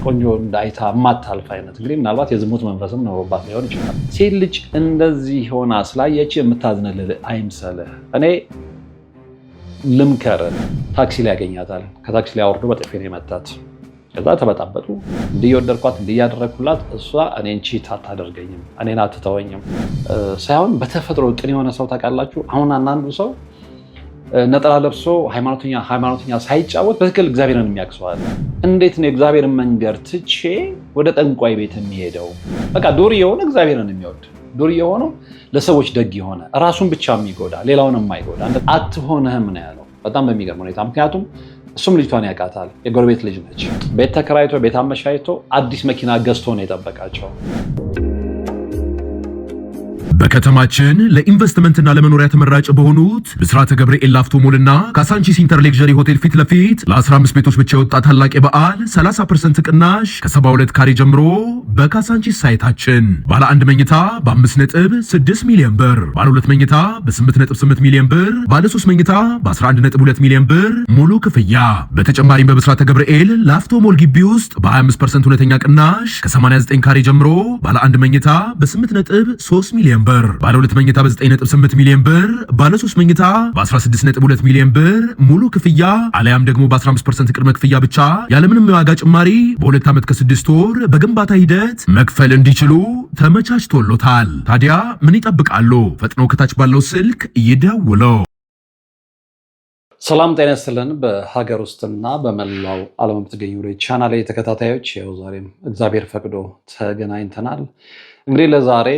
ቆንጆ እንዳይታ ማታልፍ አይነት እንግዲህ ምናልባት የዝሙት መንፈስም ኖሮባት ሊሆን ይችላል። ሴት ልጅ እንደዚህ ሆና ስላየች የምታዝንልህ አይምሰልህ። እኔ ልምከር፣ ታክሲ ላይ ያገኛታል። ከታክሲ ላይ አወርዶ በጥፊ ነው የመታት። ከዛ ተበጣበጡ። እንዲወደድኳት እንዲያደረኩላት እሷ እኔን ቺት አታደርገኝም፣ እኔን አትተወኝም ሳይሆን በተፈጥሮ ቅን የሆነ ሰው ታውቃላችሁ። አሁን አንዳንዱ ሰው ነጠላ ለብሶ ሃይማኖተኛ ሳይጫወት በትክክል እግዚአብሔርን የሚያክሰዋል። እንዴት ነው የእግዚአብሔርን መንገድ ትቼ ወደ ጠንቋይ ቤት የሚሄደው? በቃ ዱር የሆነ እግዚአብሔርን የሚወድ ዱር የሆነው ለሰዎች ደግ የሆነ ራሱን ብቻ የሚጎዳ ሌላውን የማይጎዳ አትሆንህም ነው ያለው። በጣም በሚገርም ሁኔታ ምክንያቱም እሱም ልጅቷን ያውቃታል። የጎረቤት ልጅ ነች። ቤት ተከራይቶ ቤት አመቻችቶ አዲስ መኪና ገዝቶ ነው የጠበቃቸው። በከተማችን ለኢንቨስትመንትና ለመኖሪያ ተመራጭ በሆኑት ብስራተ ገብርኤል ላፍቶ ሞልና ካሳንቺስ ኢንተር ሌክዠሪ ሆቴል ፊት ለፊት ለ15 ቤቶች ብቻ የወጣ ታላቅ የበዓል 30% ቅናሽ ከ72 ካሬ ጀምሮ በካሳንቺስ ሳይታችን ባለ 1 መኝታ በ5.6 ሚሊዮን ብር፣ ባለ 2 መኝታ በ8.8 ሚሊዮን ብር፣ ባለ 3 መኝታ በ11.2 ሚሊዮን ብር ሙሉ ክፍያ። በተጨማሪም በብስራተ ገብርኤል ላፍቶ ሞል ግቢ ውስጥ በ25% እውነተኛ ቅናሽ ከ89 ካሬ ጀምሮ ባለ 1 መኝታ በ8.3 ሚሊዮን ብር፣ ባለ 2 መኝታ በ9.8 ሚሊዮን ብር፣ ባለ 3 መኝታ በ16.2 ሚሊዮን ብር ሙሉ ክፍያ አለያም ደግሞ በ15% ቅድመ ክፍያ ብቻ ያለምንም የዋጋ ጭማሪ በ2 ዓመት ከ6 ወር በግንባታ ሂደት መክፈል እንዲችሉ ተመቻችቶሎታል። ታዲያ ምን ይጠብቃሉ? ፈጥኖ ከታች ባለው ስልክ ይደውሉ። ሰላም ጤና ይስጥልን። በሀገር ውስጥና በመላው ዓለም የምትገኙ ቻናሌ ተከታታዮች ያው ዛሬም እግዚአብሔር ፈቅዶ ተገናኝተናል። እንግዲህ ለዛሬ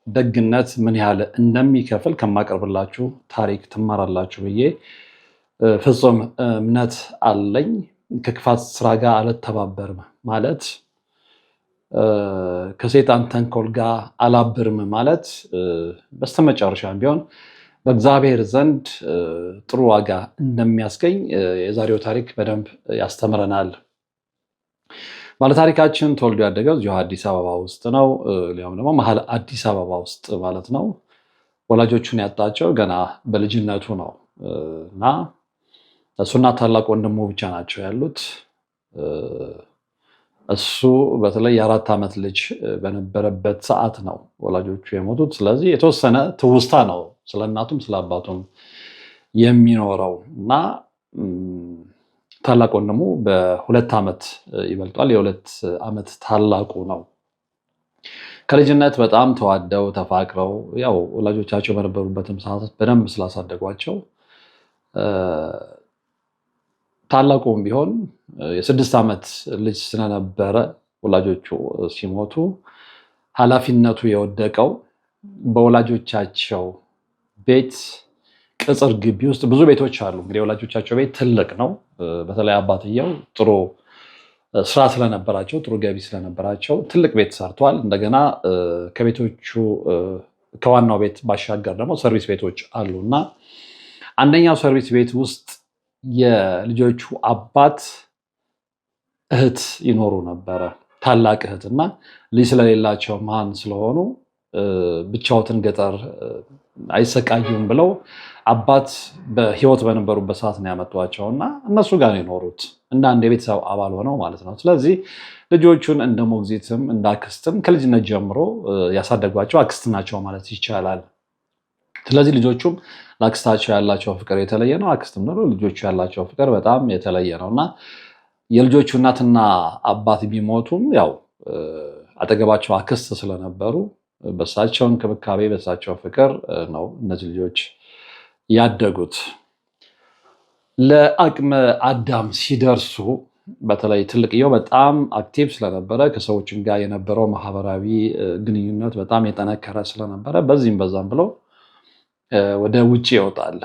ደግነት ምን ያህል እንደሚከፍል ከማቀርብላችሁ ታሪክ ትማራላችሁ ብዬ ፍጹም እምነት አለኝ። ከክፋት ስራ ጋር አልተባበርም ማለት ከሰይጣን ተንኮል ጋር አላብርም ማለት በስተመጨረሻም ቢሆን በእግዚአብሔር ዘንድ ጥሩ ዋጋ እንደሚያስገኝ የዛሬው ታሪክ በደንብ ያስተምረናል። ባለታሪካችን ተወልዶ ያደገው እዚሁ አዲስ አበባ ውስጥ ነው። ሊያውም ደግሞ መሀል አዲስ አበባ ውስጥ ማለት ነው። ወላጆቹን ያጣቸው ገና በልጅነቱ ነው እና እሱና ታላቅ ወንድሙ ብቻ ናቸው ያሉት። እሱ በተለይ የ4 ዓመት ልጅ በነበረበት ሰዓት ነው ወላጆቹ የሞቱት። ስለዚህ የተወሰነ ትውስታ ነው ስለ እናቱም ስለ አባቱም የሚኖረው እና ታላቅ ወንድሙ በ2 ዓመት ይበልጧል። የ2 ዓመት ታላቁ ነው። ከልጅነት በጣም ተዋደው ተፋቅረው ያው ወላጆቻቸው በነበሩበትም ሰዓት በደንብ ስላሳደጓቸው ታላቁም ቢሆን የ6 ዓመት ልጅ ስለነበረ ወላጆቹ ሲሞቱ ኃላፊነቱ የወደቀው በወላጆቻቸው ቤት ቅጽር ግቢ ውስጥ ብዙ ቤቶች አሉ። እንግዲህ የወላጆቻቸው ቤት ትልቅ ነው። በተለይ አባትየው ጥሩ ስራ ስለነበራቸው ጥሩ ገቢ ስለነበራቸው ትልቅ ቤት ሰርቷል። እንደገና ከቤቶቹ ከዋናው ቤት ባሻገር ደግሞ ሰርቪስ ቤቶች አሉ እና አንደኛው ሰርቪስ ቤት ውስጥ የልጆቹ አባት እህት ይኖሩ ነበረ። ታላቅ እህት እና ልጅ ስለሌላቸው መሃን ስለሆኑ ብቻዎትን ገጠር አይሰቃዩም ብለው አባት በህይወት በነበሩበት ሰዓት ነው ያመጧቸው እና እነሱ ጋር ነው የኖሩት እንደ አንድ የቤተሰብ አባል ሆነው ማለት ነው። ስለዚህ ልጆቹን እንደ ሞግዚትም እንደ አክስትም ከልጅነት ጀምሮ ያሳደጓቸው አክስት ናቸው ማለት ይቻላል። ስለዚህ ልጆቹም ለአክስታቸው ያላቸው ፍቅር የተለየ ነው። አክስትም ነው ልጆቹ ያላቸው ፍቅር በጣም የተለየ ነው እና የልጆቹ እናትና አባት ቢሞቱም ያው አጠገባቸው አክስት ስለነበሩ በሳቸው እንክብካቤ በሳቸው ፍቅር ነው እነዚህ ልጆች ያደጉት። ለአቅመ አዳም ሲደርሱ በተለይ ትልቅየው በጣም አክቲቭ ስለነበረ ከሰዎችም ጋር የነበረው ማህበራዊ ግንኙነት በጣም የጠነከረ ስለነበረ በዚህም በዛም ብለው ወደ ውጭ ይወጣል፣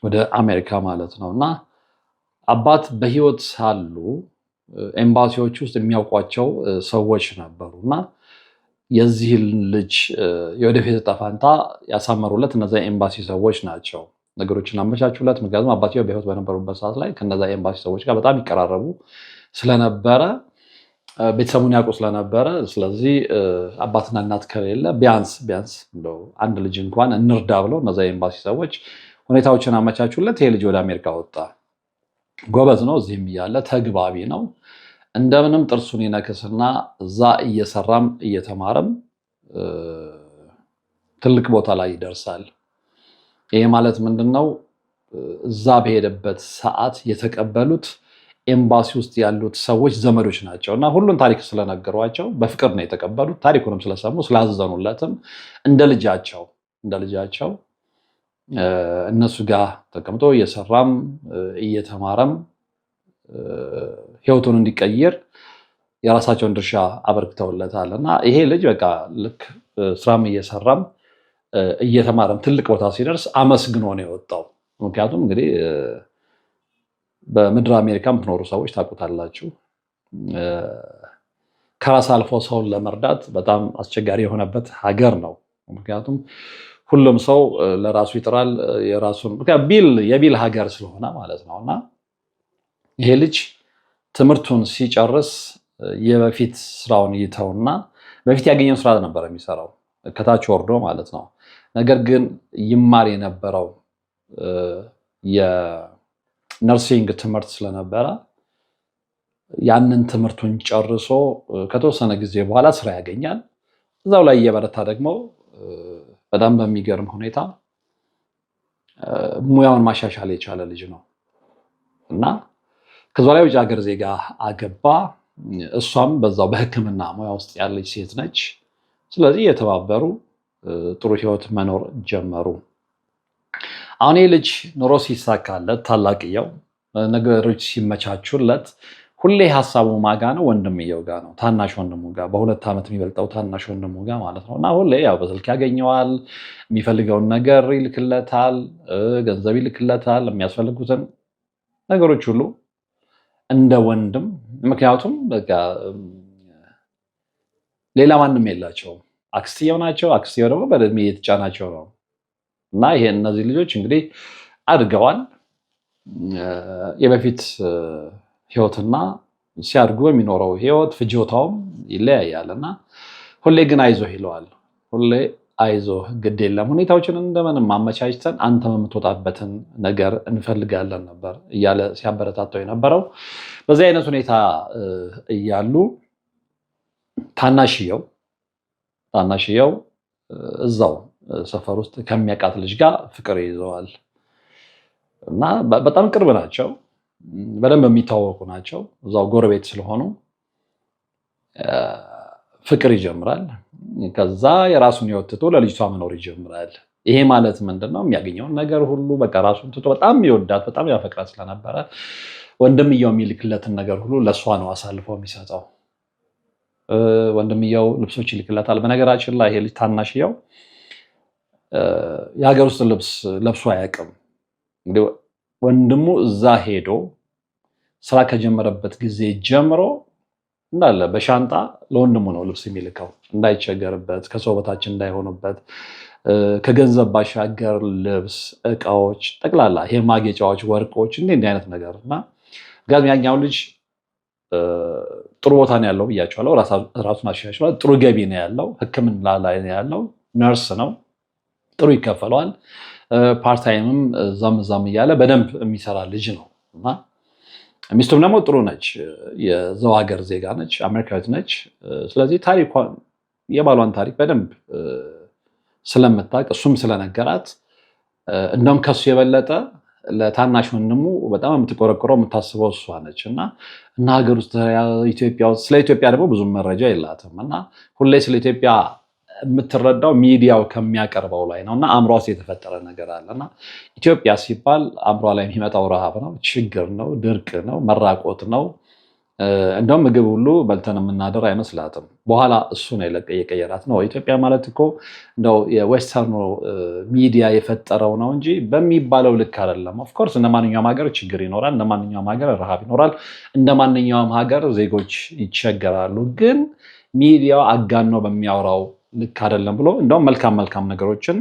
ወደ አሜሪካ ማለት ነው እና አባት በህይወት ሳሉ ኤምባሲዎች ውስጥ የሚያውቋቸው ሰዎች ነበሩ እና የዚህ ልጅ የወደፊት ዕጣ ፈንታ ያሳመሩለት እነዚያ ኤምባሲ ሰዎች ናቸው። ነገሮችን አመቻቹለት። ምክንያቱም አባትየው በህይወት በነበሩበት ሰዓት ላይ ከነዚያ ኤምባሲ ሰዎች ጋር በጣም ይቀራረቡ ስለነበረ ቤተሰቡን ያውቁ ስለነበረ ስለዚህ አባትና እናት ከሌለ ቢያንስ እንደው አንድ ልጅ እንኳን እንርዳ ብለው እነዚያ ኤምባሲ ሰዎች ሁኔታዎችን አመቻቹለት። ይሄ ልጅ ወደ አሜሪካ ወጣ። ጎበዝ ነው፣ እዚህም እያለ ተግባቢ ነው። እንደምንም ጥርሱን ይነክስና እዛ እየሰራም እየተማረም ትልቅ ቦታ ላይ ይደርሳል። ይሄ ማለት ምንድነው? እዛ በሄደበት ሰዓት የተቀበሉት ኤምባሲ ውስጥ ያሉት ሰዎች ዘመዶች ናቸው እና ሁሉን ታሪክ ስለነገሯቸው በፍቅር ነው የተቀበሉት። ታሪኩንም ስለሰሙ ስላዘኑለትም እንደ ልጃቸው እነሱ ጋር ተቀምጦ እየሰራም እየተማረም ህይወቱን እንዲቀይር የራሳቸውን ድርሻ አበርክተውለታል እና ይሄ ልጅ በቃ ልክ ስራም እየሰራም እየተማረም ትልቅ ቦታ ሲደርስ አመስግኖ ነው የወጣው። ምክንያቱም እንግዲህ በምድር አሜሪካ የምትኖሩ ሰዎች ታውቁታላችሁ፣ ከራስ አልፎ ሰውን ለመርዳት በጣም አስቸጋሪ የሆነበት ሀገር ነው። ምክንያቱም ሁሉም ሰው ለራሱ ይጥራል፣ የቢል ሀገር ስለሆነ ማለት ነው እና ይሄ ልጅ ትምህርቱን ሲጨርስ የበፊት ስራውን ይተውና በፊት ያገኘው ስራ ነበር የሚሰራው ከታች ወርዶ ማለት ነው። ነገር ግን ይማር የነበረው የነርሲንግ ትምህርት ስለነበረ ያንን ትምህርቱን ጨርሶ ከተወሰነ ጊዜ በኋላ ስራ ያገኛል። እዛው ላይ እየበረታ ደግሞ በጣም በሚገርም ሁኔታ ሙያውን ማሻሻል የቻለ ልጅ ነው እና ከዛ ላይ ውጭ ሀገር ዜጋ አገባ። እሷም በዛው በሕክምና ሙያ ውስጥ ያለች ሴት ነች። ስለዚህ የተባበሩ ጥሩ ህይወት መኖር ጀመሩ። አሁን ይህ ልጅ ኑሮ ሲሳካለት ታላቅየው ነገሮች ሲመቻቹለት ሁሌ ሀሳቡ ማጋ ነው? ወንድምየው ጋር ነው፣ ታናሽ ወንድሙ ጋር፣ በ2 ዓመት የሚበልጠው ታናሽ ወንድሙ ጋር ማለት ነው እና ሁሌ ያው በስልክ ያገኘዋል፣ የሚፈልገውን ነገር ይልክለታል፣ ገንዘብ ይልክለታል፣ የሚያስፈልጉትን ነገሮች ሁሉ እንደ ወንድም። ምክንያቱም በቃ ሌላ ማንም የላቸውም፣ አክስትየው ናቸው። አክስትየው ደግሞ በእድሜ የተጫናቸው ነው እና ይሄ እነዚህ ልጆች እንግዲህ አድገዋል። የበፊት ህይወትና ሲያድጉ የሚኖረው ህይወት ፍጆታውም ይለያያል እና ሁሌ ግን አይዞህ ይለዋል። ሁሌ አይዞህ፣ ግድ የለም ሁኔታዎችን እንደምንም አመቻችተን አንተ የምትወጣበትን ነገር እንፈልጋለን ነበር እያለ ሲያበረታተው የነበረው። በዚህ አይነት ሁኔታ እያሉ ታናሽየው እዛው ሰፈር ውስጥ ከሚያውቃት ልጅ ጋር ፍቅር ይዘዋል እና በጣም ቅርብ ናቸው፣ በደንብ የሚታወቁ ናቸው። እዛው ጎረቤት ስለሆኑ ፍቅር ይጀምራል። ከዛ የራሱን ህይወት ትቶ ለልጅቷ መኖር ይጀምራል። ይሄ ማለት ምንድነው? የሚያገኘውን ነገር ሁሉ በቃ ራሱን ትቶ በጣም የሚወዳት በጣም ያፈቅራት ስለነበረ ወንድምየው የሚልክለትን ነገር ሁሉ ለእሷ ነው አሳልፎ የሚሰጠው። ወንድምየው ልብሶች ይልክለታል። በነገራችን ላይ ይሄ ልጅ ታናሽየው የሀገር ውስጥ ልብስ ለብሶ አያውቅም። እንግዲህ ወንድሙ እዛ ሄዶ ስራ ከጀመረበት ጊዜ ጀምሮ እንዳለ በሻንጣ ለወንድሙ ነው ልብስ የሚልከው፣ እንዳይቸገርበት፣ ከሰው በታች እንዳይሆኑበት። ከገንዘብ ባሻገር ልብስ፣ እቃዎች፣ ጠቅላላ ይሄ ማጌጫዎች፣ ወርቆች እንዲህ አይነት ነገር እና ጋር ያኛው ልጅ ጥሩ ቦታ ነው ያለው ብያቸዋለሁ። ራሱን አሻሽሏል። ጥሩ ገቢ ነው ያለው። ሕክምና ላይ ነው ያለው። ነርስ ነው። ጥሩ ይከፈለዋል። ፓርታይምም እዛም እያለ በደንብ የሚሰራ ልጅ ነው እና ሚስቱም ደግሞ ጥሩ ነች። የዛው ሀገር ዜጋ ነች፣ አሜሪካዊት ነች። ስለዚህ ታሪኳን የባሏን ታሪክ በደንብ ስለምታውቅ እሱም ስለነገራት እንደውም ከሱ የበለጠ ለታናሽ ወንድሙ በጣም የምትቆረቆረው የምታስበው እሷ ነች እና ሀገር ውስጥ ኢትዮጵያ ውስጥ ስለ ኢትዮጵያ ደግሞ ብዙም መረጃ የላትም እና ሁሌ ስለ ኢትዮጵያ የምትረዳው ሚዲያው ከሚያቀርበው ላይ ነው እና አእምሯ ውስጥ የተፈጠረ ነገር አለ እና ኢትዮጵያ ሲባል አእምሯ ላይ የሚመጣው ረሃብ ነው፣ ችግር ነው፣ ድርቅ ነው፣ መራቆት ነው። እንደውም ምግብ ሁሉ በልተን የምናደር አይመስላትም። በኋላ እሱ ነው የቀየራት ነው። ኢትዮጵያ ማለት እኮ እንደው የዌስተርኑ ሚዲያ የፈጠረው ነው እንጂ በሚባለው ልክ አይደለም። ኦፍኮርስ እንደ ማንኛውም ሀገር ችግር ይኖራል፣ እንደ ማንኛውም ሀገር ረሃብ ይኖራል፣ እንደ ማንኛውም ሀገር ዜጎች ይቸገራሉ። ግን ሚዲያው አጋኖ በሚያወራው ልክ አይደለም ብሎ እንደውም መልካም ነገሮችን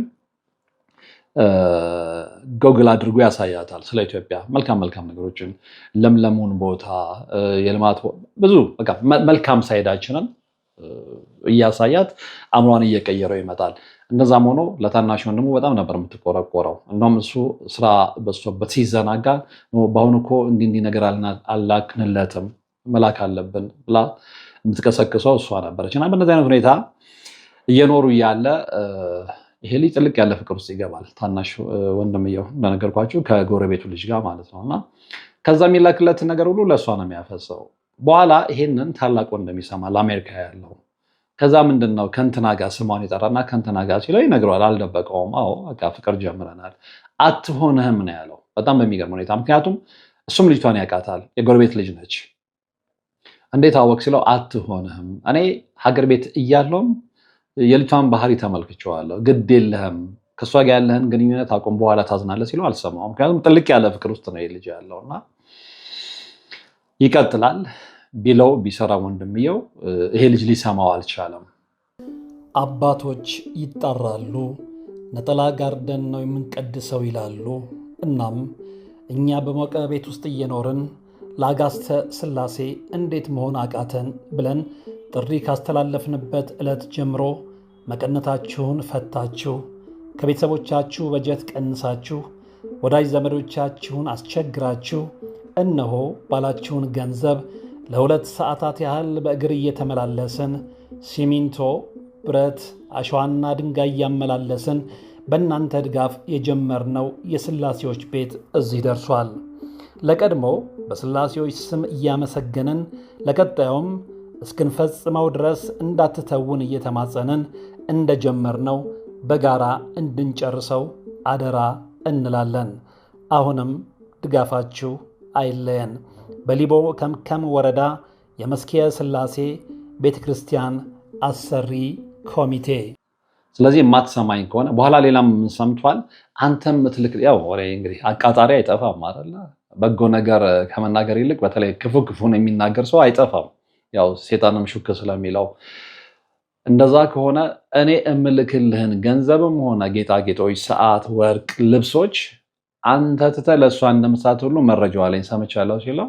ጎግል አድርጎ ያሳያታል። ስለ ኢትዮጵያ መልካም ነገሮችን፣ ለምለሙን ቦታ፣ የልማት ብዙ በቃ መልካም ሳይዳችንን እያሳያት አእምሯን እየቀየረው ይመጣል። እንደዛም ሆኖ ለታናሽ ወንድሙ በጣም ነበር የምትቆረቆረው። እንደውም እሱ ስራ በዝቶበት ሲዘናጋ በአሁኑ እኮ እንዲህ ነገር አላክንለትም መላክ አለብን ብላ የምትቀሰቅሰው እሷ ነበረች። እና በእነዚህ አይነት ሁኔታ እየኖሩ እያለ ይሄ ልጅ ጥልቅ ያለ ፍቅር ውስጥ ይገባል። ታናሽ ወንድምየው እንደነገርኳችሁ ከጎረቤቱ ልጅ ጋር ማለት ነው። እና ከዛ የሚላክለትን ነገር ሁሉ ለእሷ ነው የሚያፈሰው። በኋላ ይሄንን ታላቅ ወንድም ይሰማል፣ አሜሪካ ያለው። ከዛ ምንድነው ከእንትና ጋር ስሟን ይጠራና ከእንትና ጋር ሲለው ይነግረዋል። አልደበቀውም። አዎ በቃ ፍቅር ጀምረናል፣ አትሆንህም ነው ያለው። በጣም በሚገርም ሁኔታ ምክንያቱም እሱም ልጅቷን ያውቃታል፣ የጎረቤት ልጅ ነች። እንዴት አወቅ ሲለው አትሆንህም፣ እኔ ሀገር ቤት እያለውም የልጅቷን ባህሪ ተመልክቼዋለሁ፣ ግድ የለህም ከእሷ ጋር ያለህን ግንኙነት አቁም፣ በኋላ ታዝናለህ ሲለው አልሰማውም። ምክንያቱም ጥልቅ ያለ ፍቅር ውስጥ ነው ልጅ ያለውና ይቀጥላል። ቢለው ቢሰራ ወንድምየው ይሄ ልጅ ሊሰማው አልቻለም። አባቶች ይጣራሉ፣ ነጠላ ጋርደን ነው የምንቀድሰው ይላሉ። እናም እኛ በሞቀ ቤት ውስጥ እየኖርን ለአጋስተ ሥላሴ እንዴት መሆን አቃተን ብለን ጥሪ ካስተላለፍንበት ዕለት ጀምሮ መቀነታችሁን ፈታችሁ፣ ከቤተሰቦቻችሁ በጀት ቀንሳችሁ፣ ወዳጅ ዘመዶቻችሁን አስቸግራችሁ እነሆ ባላችሁን ገንዘብ ለ2 ሰዓታት ያህል በእግር እየተመላለስን ሲሚንቶ፣ ብረት፣ አሸዋና ድንጋይ እያመላለስን በእናንተ ድጋፍ የጀመርነው የሥላሴዎች ቤት እዚህ ደርሷል። ለቀድሞ በሥላሴዎች ስም እያመሰገንን ለቀጣዩም እስክንፈጽመው ድረስ እንዳትተውን እየተማጸንን እንደጀመርነው በጋራ እንድንጨርሰው አደራ እንላለን። አሁንም ድጋፋችሁ አይለየን። በሊቦ ከምከም ወረዳ የመስኪየ ሥላሴ ቤተ ክርስቲያን አሰሪ ኮሚቴ። ስለዚህ የማትሰማኝ ከሆነ በኋላ ሌላም ሰምቷል። አንተም ምትልክ ያው ወሬ እንግዲህ አቃጣሪ አይጠፋም አይደለ? በጎ ነገር ከመናገር ይልቅ በተለይ ክፉ ክፉን የሚናገር ሰው አይጠፋም። ያው ሴጣንም ሹክ ስለሚለው እንደዛ ከሆነ እኔ እምልክልህን ገንዘብም ሆነ ጌጣጌጦች፣ ሰዓት፣ ወርቅ፣ ልብሶች አንተ ትተህ ለእሷ እንደምሳት ሁሉ መረጃው አለኝ ሰምቻለሁ ሲለው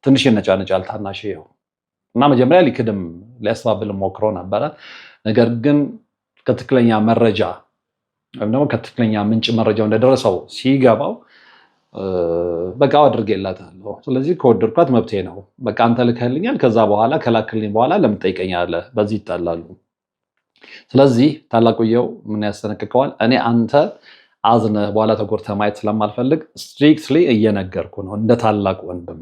ትንሽ ይነጫነጫል ታናሽየው እና መጀመሪያ ሊክድም ሊያስተባብል ሞክሮ ነበረ። ነገር ግን ከትክክለኛ መረጃ ወይም ደግሞ ከትክክለኛ ምንጭ መረጃው እንደደረሰው ሲገባው በቃ አድርጌላታለሁ፣ ስለዚህ ከወደድኳት መብቴ ነው፣ በቃ አንተ ልከህልኛል፣ ከዛ በኋላ ከላክልኝ በኋላ ለምን ትጠይቀኛለህ? በዚህ ይጣላሉ። ስለዚህ ታላቁየው ምን ያስጠነቅቀዋል? እኔ አንተ አዝነህ በኋላ ተጎድተህ ማየት ስለማልፈልግ ስትሪክትሊ እየነገርኩ ነው እንደ ታላቅ ወንድም።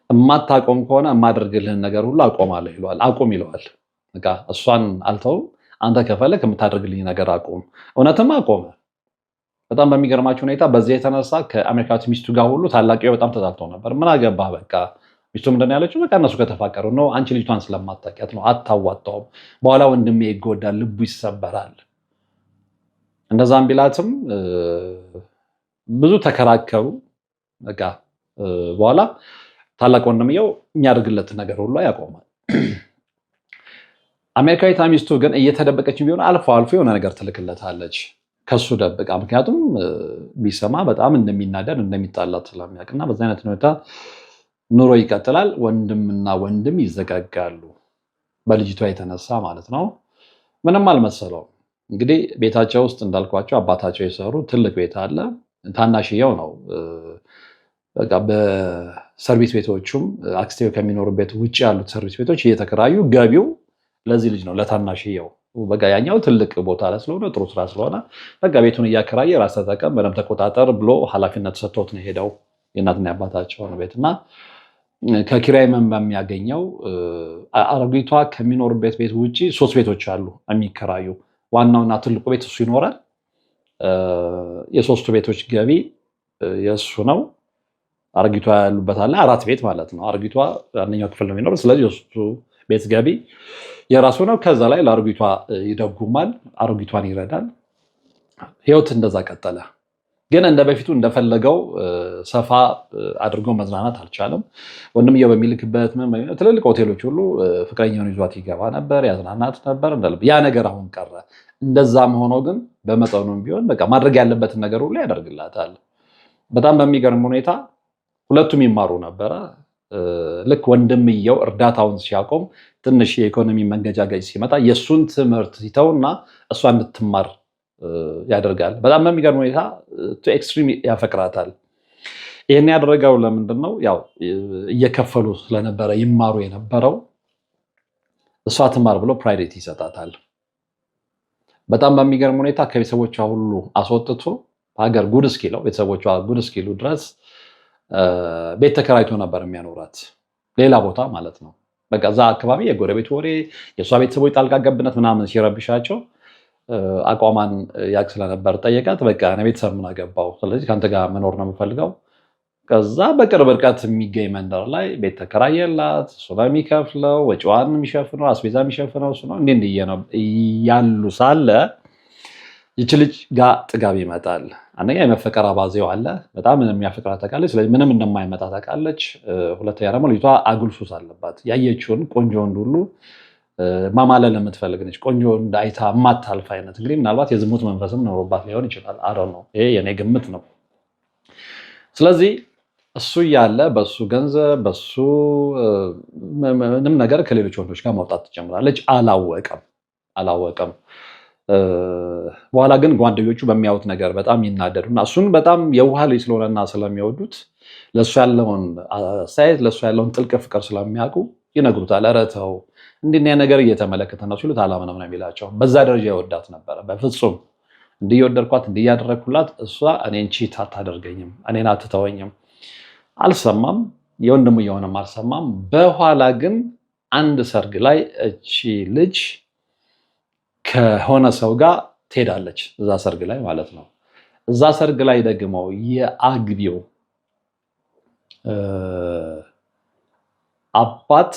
እማታቆም ከሆነ የማደርግልህን ነገር ሁሉ አቆማለሁ ይለዋል። አቁም ይለዋል። በቃ እሷን አልተውም፣ አንተ ከፈለክ የምታደርግልኝ ነገር አቁም። እውነትም አቆመ። በጣም በሚገርማችሁ ሁኔታ በዚህ የተነሳ ከአሜሪካዊት ሚስቱ ጋር ሁሉ ታላቁየው በጣም ተጣልተው ነበር። ምን አገባህ በቃ ሚስቱ ምንድን ነው ያለችው? በቃ እነሱ ከተፋቀሩ ነው፣ አንቺ ልጅቷን ስለማታውቂያት ነው፣ አታዋጣውም፣ በኋላ ወንድሜ ይጎዳል፣ ልቡ ይሰበራል። እንደዛም ቢላትም ብዙ ተከራከሩ። በቃ በኋላ ታላቅ ወንድምየው የሚያደርግለትን ነገር ሁሉ ያቆማል። አሜሪካዊቷ ሚስቱ ግን እየተደበቀች ቢሆን አልፎ አልፎ የሆነ ነገር ትልክለታለች ከሱ ደብቃ። ምክንያቱም ቢሰማ በጣም እንደሚናደድ እንደሚጣላት ስለሚያውቅና በዛ አይነት ሁኔታ ኑሮ ይቀጥላል። ወንድምና ወንድም ይዘጋጋሉ በልጅቷ የተነሳ ማለት ነው። ምንም አልመሰለውም። እንግዲህ ቤታቸው ውስጥ እንዳልኳቸው አባታቸው የሰሩ ትልቅ ቤት አለ። ታናሽየው ነው በቃ በሰርቪስ ቤቶቹም አክስቴው ከሚኖሩበት ውጭ ያሉት ሰርቪስ ቤቶች እየተከራዩ ገቢው ለዚህ ልጅ ነው ለታናሽየው። በቃ ያኛው ትልቅ ቦታ ላይ ስለሆነ ጥሩ ስራ ስለሆነ በቃ ቤቱን እያከራየ ራስ ተጠቀም በደንብ ተቆጣጠር ብሎ ኃላፊነት ሰጥቶት ነው ሄደው የእናትና የአባታቸውን ቤትና ከኪራይ ምን በሚያገኘው አረጋዊቷ ከሚኖርበት ቤት ውጪ 3 ቤቶች አሉ የሚከራዩ። ዋናውና ትልቁ ቤት እሱ ይኖራል። የሶስቱ ቤቶች ገቢ የእሱ ነው። አረጋዊቷ ያሉበት አለ 4 ቤት ማለት ነው። አረጋዊቷ አንደኛው ክፍል ነው የሚኖረው። ስለዚህ የሶስቱ ቤት ገቢ የራሱ ነው። ከዛ ላይ ለአረጋዊቷ ይደጉማል፣ አረጋዊቷን ይረዳል። ህይወት እንደዛ ቀጠለ። ግን እንደ በፊቱ እንደፈለገው ሰፋ አድርጎ መዝናናት አልቻለም። ወንድምየው በሚልክበት ትልልቅ ሆቴሎች ሁሉ ፍቅረኛውን ይዟት ይገባ ነበር፣ ያዝናናት ነበር። ያ ነገር አሁን ቀረ። እንደዛም ሆኖ ግን በመጠኑም ቢሆን በቃ ማድረግ ያለበትን ነገር ሁሉ ያደርግላታል። በጣም በሚገርም ሁኔታ ሁለቱም ይማሩ ነበረ። ልክ ወንድምየው እርዳታውን ሲያቆም ትንሽ የኢኮኖሚ መንገጃገጭ ሲመጣ የእሱን ትምህርት ሲተውና እሷ እንድትማር ያደርጋል። በጣም በሚገርም ሁኔታ ኤክስትሪም ያፈቅራታል። ይሄን ያደረገው ለምንድን ነው? ያው እየከፈሉ ስለነበረ ይማሩ የነበረው እሷ ትማር ብሎ ፕራዮሪቲ ይሰጣታል። በጣም በሚገርም ሁኔታ ከቤተሰቦቿ ሁሉ አስወጥቶ ሀገር ጉድ እስኪለው ቤተሰቦቿ ጉድ እስኪሉ ድረስ ቤት ተከራይቶ ነበር የሚያኖራት፣ ሌላ ቦታ ማለት ነው። በቃ እዛ አካባቢ የጎረቤት ወሬ፣ የእሷ ቤተሰቦች ጣልቃ ገብነት ምናምን ሲረብሻቸው አቋሟን ያቅ ስለነበር ጠየቃት። በቃ እኔ ቤተሰብ ምን አገባው፣ ስለዚህ ከአንተ ጋር መኖር ነው የምፈልገው። ከዛ በቅርብ ርቀት የሚገኝ መንደር ላይ ቤት ተከራየላት። እሱ ነው የሚከፍለው፣ ወጪዋን የሚሸፍነው፣ አስቤዛ የሚሸፍነው እሱ ነው። እንዲህ ያሉ ሳለ ይች ልጅ ጋር ጥጋብ ይመጣል። አንደኛ የመፈቀር አባዜው አለ። በጣም የሚያፈቅራት ታውቃለች። ስለዚህ ምንም እንደማይመጣ ታውቃለች። ሁለተኛ ደግሞ ልጅቷ አጉል ሱስ አለባት። ያየችውን ቆንጆ ወንድ ሁሉ ማማለል የምትፈልግ ነች። ቆንጆ ወንድ አይታ የማታልፍ አይነት። እንግዲህ ምናልባት የዝሙት መንፈስም ኖሮባት ሊሆን ይችላል። አረ ነው ይሄ የኔ ግምት ነው። ስለዚህ እሱ እያለ በሱ ገንዘብ በሱ ምንም ነገር ከሌሎች ወንዶች ጋር ማውጣት ትጀምራለች። አላወቀም። በኋላ ግን ጓደኞቹ በሚያዩት ነገር በጣም ይናደዱና እሱን በጣም የዋህ ልጅ ስለሆነና ስለሚወዱት ለእሱ ያለውን አስተያየት ለእሱ ያለውን ጥልቅ ፍቅር ስለሚያውቁ ይነግሩታል። ኧረ ተው እንዲህ ነገር እየተመለከተ ነው ሲሉት አላምንም ነው የሚላቸው። በዛ ደረጃ ይወዳት ነበረ። በፍጹም እንዲህ የወደድኳት እንዲህ ያደረግኩላት እሷ እኔን ቺት አታደርገኝም፣ እኔን አትተወኝም። አልሰማም፣ የወንድሙ የሆነም አልሰማም። በኋላ ግን አንድ ሰርግ ላይ እቺ ልጅ ከሆነ ሰው ጋር ትሄዳለች። እዛ ሰርግ ላይ ማለት ነው። እዛ ሰርግ ላይ ደግሞ የአግቢው አባት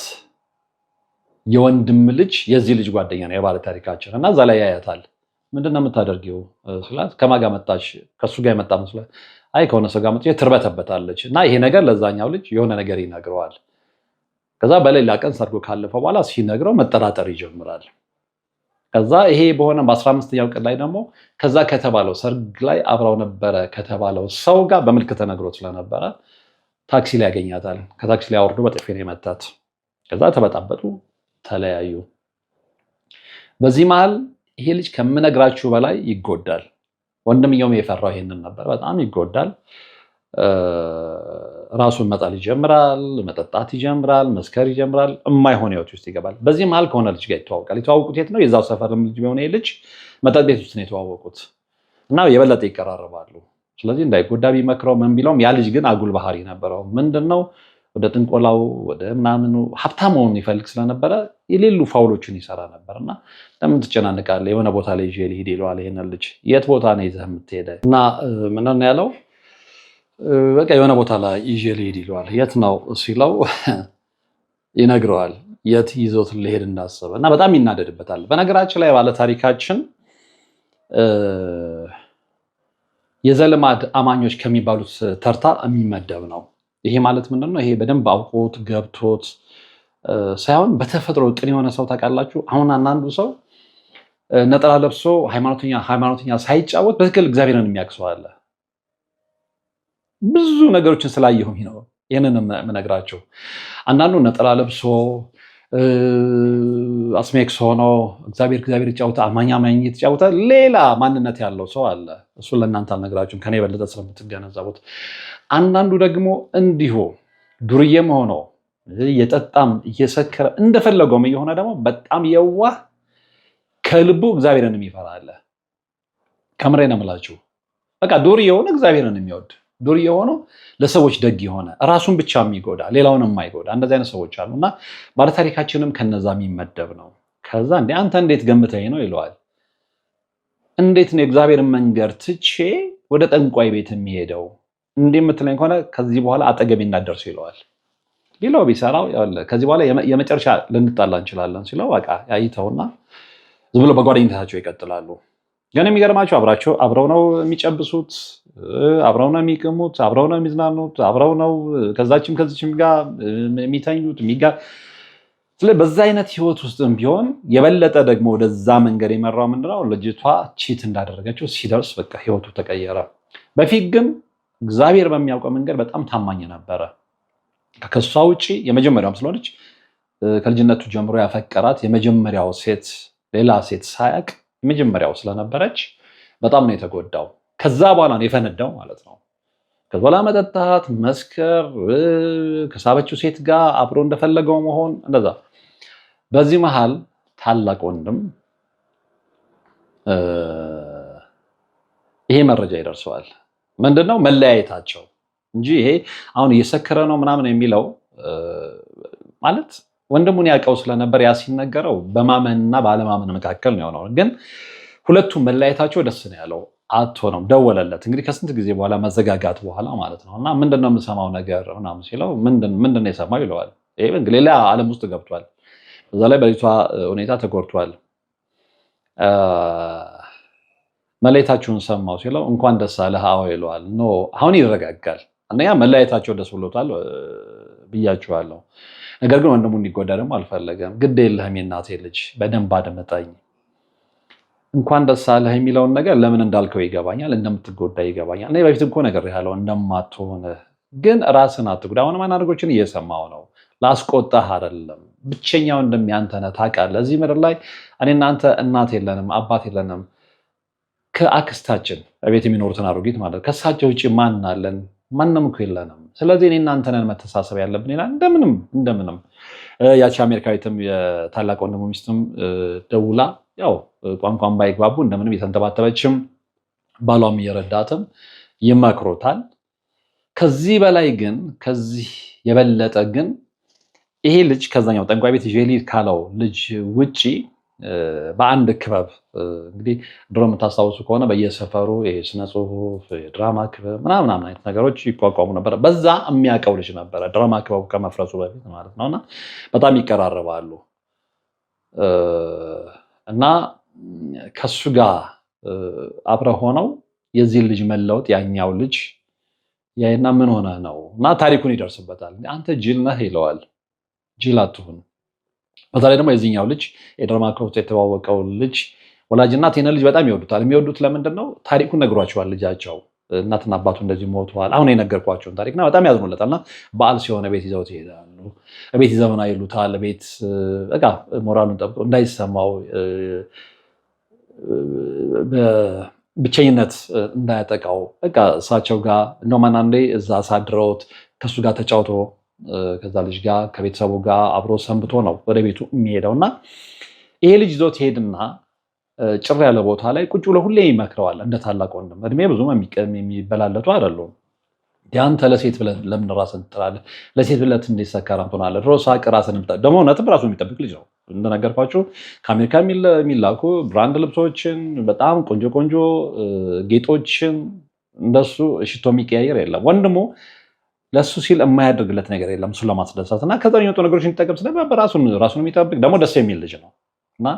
የወንድም ልጅ የዚህ ልጅ ጓደኛ ነው የባለ ታሪካችን እና እዛ ላይ ያያታል። ምንድነው የምታደርጊው ስላት ከማን ጋር መጣች? ከሱ ጋር የመጣ መስሏት አይ ከሆነ ሰው ጋር መጥቼ ትርበተበታለች። እና ይሄ ነገር ለዛኛው ልጅ የሆነ ነገር ይነግረዋል። ከዛ በሌላ ቀን ሰርጎ ካለፈ በኋላ ሲነግረው መጠራጠር ይጀምራል። ከዛ ይሄ በሆነ በ15ኛው ቀን ላይ ደግሞ ከዛ ከተባለው ሰርግ ላይ አብራው ነበረ ከተባለው ሰው ጋር በምልክት ተነግሮት ስለነበረ ታክሲ ላይ ያገኛታል። ከታክሲ ላይ አውርዶ በጥፊ ነው የመታት። ከዛ ተበጣበጡ፣ ተለያዩ። በዚህ መሃል ይሄ ልጅ ከምነግራችሁ በላይ ይጎዳል። ወንድምየውም የፈራው ይሄንን ነበር። በጣም ይጎዳል። ራሱን መጣል ይጀምራል፣ መጠጣት ይጀምራል፣ መስከር ይጀምራል። የማይሆን ህይወት ውስጥ ይገባል። በዚህ መሃል ከሆነ ልጅ ጋር ይተዋወቃል። የተዋወቁት የት ነው? የዛው ሰፈርም ልጅ ቢሆን ይሄ ልጅ መጠጥ ቤት ውስጥ ነው የተዋወቁት እና የበለጠ ይቀራረባሉ። ስለዚህ እንዳይጎዳ ቢመክረው ምን ቢለውም ያ ልጅ ግን አጉል ባህሪ ነበረው። ምንድነው ወደ ጥንቆላው ወደ ምናምኑ ሀብታም መሆን ይፈልግ ስለነበረ የሌሉ ፋውሎችን ይሰራ ነበርና ለምን ትጨናንቃለህ? የሆነ ቦታ ላይ ይዤ ልሂድ ይለዋል። ይሄንን ልጅ የት ቦታ ነው ይዘህ የምትሄደው? እና ምንድን ነው ያለው? በቃ የሆነ ቦታ ላይ ይዤ ልሂድ ይለዋል። የት ነው ሲለው ይነግረዋል የት ይዞት ልሄድ እንዳሰበ እና በጣም ይናደድበታል። በነገራችን ላይ ባለ ታሪካችን የዘልማድ አማኞች ከሚባሉት ተርታ የሚመደብ ነው። ይሄ ማለት ምንድነው? ይሄ በደንብ አውቆት ገብቶት ሳይሆን በተፈጥሮ ቅን የሆነ ሰው ታውቃላችሁ። አሁን አንዳንዱ ሰው ነጠላ ለብሶ ሃይማኖተኛ ሳይጫወት በትክክል እግዚአብሔርን የሚያቅሰው አለ። ብዙ ነገሮችን ስላየሁኝ ነው ይህንን የምነግራቸው። አንዳንዱ ነጠላ ለብሶ አስሜክስ ሆኖ እግዚአብሔር ይጫወታ አማኝ የተጫወተ ሌላ ማንነት ያለው ሰው አለ። እሱን ለእናንተ አልነግራችሁም ከኔ የበለጠ ስለምትገነዘቡት። አንዳንዱ ደግሞ እንዲሁ ዱርዬም ሆኖ እየጠጣም እየሰከረ እንደፈለገውም እየሆነ ደግሞ በጣም የዋህ ከልቡ እግዚአብሔርን የሚፈራ አለ። ከምሬ ነው የምላችሁ። በቃ ዱርዬ የሆነ እግዚአብሔርን የሚወድ ዱርዬ የሆነ ለሰዎች ደግ የሆነ ራሱን ብቻ የሚጎዳ ሌላውን የማይጎዳ እንደዚህ አይነት ሰዎች አሉ እና ባለታሪካችንም ከነዛ የሚመደብ ነው። ከዛ እንደ አንተ እንዴት ገምተኝ ነው ይለዋል። እንዴት ነው የእግዚአብሔርን መንገድ ትቼ ወደ ጠንቋይ ቤት የሚሄደው? እንዲህ የምትለኝ ከሆነ ከዚህ በኋላ አጠገቤ እንዳትደርሱ ይለዋል። ሌላው ቢሰራው ከዚህ በኋላ የመጨረሻ ልንጣላ እንችላለን ሲለው በቃ ያይተውና ዝም ብሎ በጓደኝነታቸው ይቀጥላሉ። ግን የሚገርማቸው አብረው ነው የሚጨብሱት፣ አብረው ነው የሚቅሙት፣ አብረው ነው የሚዝናኑት፣ አብረው ነው ከዚችም ጋር የሚተኙት በዛ አይነት ህይወት ውስጥም ቢሆን የበለጠ ደግሞ ወደዛ መንገድ የመራው ምንድነው? ልጅቷ ቺት እንዳደረገችው ሲደርስ በቃ ህይወቱ ተቀየረ። በፊት ግን እግዚአብሔር በሚያውቀው መንገድ በጣም ታማኝ ነበረ። ከሷ ውጪ የመጀመሪያውም ስለሆነች ከልጅነቱ ጀምሮ ያፈቀራት የመጀመሪያው ሴት ሌላ ሴት ሳያቅ የመጀመሪያው ስለነበረች በጣም ነው የተጎዳው። ከዛ በኋላ ነው የፈነዳው ማለት ነው። ከበላ መጠጣት፣ መስከር፣ ከሳበችው ሴት ጋር አብሮ እንደፈለገው መሆን እንደዛ። በዚህ መሃል ታላቅ ወንድም ይሄ መረጃ ይደርሰዋል። ምንድነው መለያየታቸው እንጂ ይሄ አሁን እየሰከረ ነው ምናምን የሚለው ማለት ወንድሙን ያውቀው ስለነበር ያ ሲነገረው በማመንና ባለማመን መካከል ነው የሆነው። ግን ሁለቱም መለያየታቸው ደስ ነው ያለው። አቶ ነው ደወለለት እንግዲህ ከስንት ጊዜ በኋላ መዘጋጋት በኋላ ማለት ነው። እና ምንድነው የምሰማው ነገር ምናምን ሲለው ምንድነው የሰማው ይለዋል። ይሄ እንግዲህ ሌላ ዓለም ውስጥ ገብቷል። በዛ ላይ በልጅቷ ሁኔታ ተጎድቷል። መለየታችሁን ሰማው ሲለው እንኳን ደስ አለህ አዎ ይለዋል። ኖ አሁን ይረጋጋል። አንደኛ መለያየታቸው ደስ ብሎታል ብያችኋለሁ። ነገር ግን ወንድሙ እንዲጎዳ ደግሞ አልፈለገም። ግድ የለህም የእናቴ ልጅ በደንብ አድምጠኝ፣ እንኳን ደስ አለህ የሚለውን ነገር ለምን እንዳልከው ይገባኛል፣ እንደምትጎዳ ይገባኛል። እኔ በፊት እኮ ነግሬሃለሁ እንደማትሆን፣ ግን ራስን አትጉዳ። አሁንም አናድርጎችን እየሰማው ነው። ላስቆጣህ አይደለም፣ ብቸኛው እንደሚያንተ ነህ ታውቃለህ። እዚህ ምድር ላይ እኔ እናንተ እናት የለንም አባት የለንም፣ ከአክስታችን በቤት የሚኖሩትን አሮጊት ማለት ከእሳቸው ውጭ ማን አለን? ማንም እኮ የለንም። ስለዚህ እኔ እናንተ ነን መተሳሰብ ያለብን ይላል። እንደምንም ያቺ አሜሪካዊትም የታላቅ ወንድሙ ሚስትም ደውላ ያው ቋንቋን ባይግባቡ እንደምንም የተንተባተበችም ባሏም እየረዳትም ይመክሮታል። ከዚህ በላይ ግን ከዚህ የበለጠ ግን ይሄ ልጅ ከዛኛው ጠንቋይ ቤት ይዤ ልሂድ ካለው ልጅ ውጪ በአንድ ክበብ እንግዲህ ድሮ የምታስታውሱ ከሆነ በየሰፈሩ ስነ ጽሁፍ የድራማ ክበብ ምናምን አይነት ነገሮች ይቋቋሙ ነበር። በዛ የሚያውቀው ልጅ ነበረ ድራማ ክበቡ ከመፍረሱ በፊት ማለት ነውና በጣም ይቀራረባሉ። እና ከሱ ጋር አብረ ሆነው የዚህ ልጅ መለወጥ ያኛው ልጅ ያይና ምን ሆነ ነው እና ታሪኩን ይደርስበታል። አንተ ጅል ነህ ይለዋል። ጅል አትሁን። በዛ ላይ ደግሞ የዚህኛው ልጅ የድራማ ክበብ የተዋወቀው ልጅ ወላጅና የነ ልጅ በጣም ይወዱታል። የሚወዱት ለምንድን ነው? ታሪኩን ነግሯቸዋል። ልጃቸው እናትና አባቱ እንደዚህ ሞተዋል። አሁን የነገርኳቸውን ታሪክና በጣም ያዝኑለታልና በዓል ሲሆነ ቤት ይዘውት ይሄዳሉ። ቤት ይዘውና ይሉታል። ቤት በቃ ሞራሉን ጠብቆ እንዳይሰማው ብቸኝነት እንዳያጠቃው በቃ እሳቸው ጋር እንደውም አንዳንዴ እዛ አሳድረውት ከሱ ጋር ተጫውቶ ከዛ ልጅ ጋር ከቤተሰቡ ጋር አብሮ ሰንብቶ ነው ወደ ቤቱ የሚሄደው። እና ይሄ ልጅ ይዞት ሄድና ጭር ያለ ቦታ ላይ ቁጭ ብሎ ሁሌ ይመክረዋል። እንደ ታላቅ ወንድም እድሜ ብዙም የሚበላለጡ አይደሉም። ያንተ ለሴት ብለህ ለምን ራስን ትጥላለህ? ለሴት ብለህ እንዴት ሰካራም ትሆናለህ? ድሮ ሳቅ ራስን ደግሞ እውነትም ራሱ የሚጠብቅ ልጅ ነው። እንደነገርኳችሁ ከአሜሪካ የሚላኩ ብራንድ ልብሶችን፣ በጣም ቆንጆ ቆንጆ ጌጦችን እንደሱ ሽቶ የሚቀያየር የለም። ወንድሙ ለሱ ሲል የማያደርግለት ነገር የለም እሱን ለማስደሳት እና ከዛ የሚወጡ ነገሮች እንዲጠቀም ስለነበር ራሱን የሚጠብቅ ደግሞ ደስ የሚል ልጅ ነው። እና